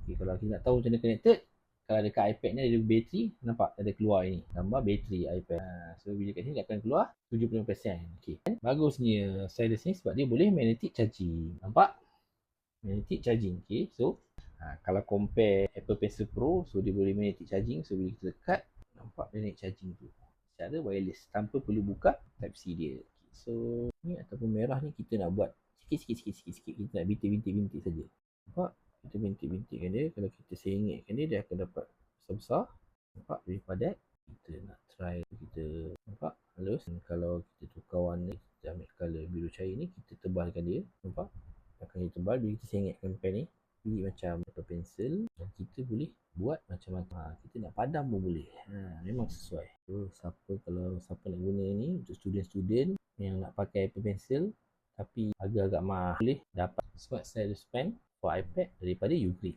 Okay, kalau kita nak tahu macam mana connected, kalau dekat iPad ni ada bateri, nampak ada keluar ini gambar bateri iPad. So bila kat sini dia akan keluar 70%. Okay. Bagusnya stylus ni sebab dia boleh magnetic charging. Nampak? Magnetic charging. Okay. So kalau compare Apple Pencil Pro, so dia boleh magnetic charging. So bila kita dekat, nampak magnetic charging tu secara wireless tanpa perlu buka Type C dia. Okay. So ni ataupun merah ni kita nak buat sikit-sikit. Kita nak bintik-bintik saja. Nampak? Kita bintik-bintikkan dia. Kalau kita sengitkan dia, dia akan dapat besar-besar. Nampak? Daripada kita nak try, kita nampak halus. Dan kalau kita tukar warna, kita ambil color biru cair ni, kita tebalkan dia. Nampak? Akan dia tebal. Bila kita sengitkan pen ni, jadi macam Apple Pencil. Dan kita boleh buat macam-macam. Kita nak padam pun boleh. Memang sesuai. So kalau siapa nak guna ni untuk student-student yang nak pakai Apple Pencil tapi agak-agak mahal, boleh dapat smart stylus pen for iPad daripada Ugrade.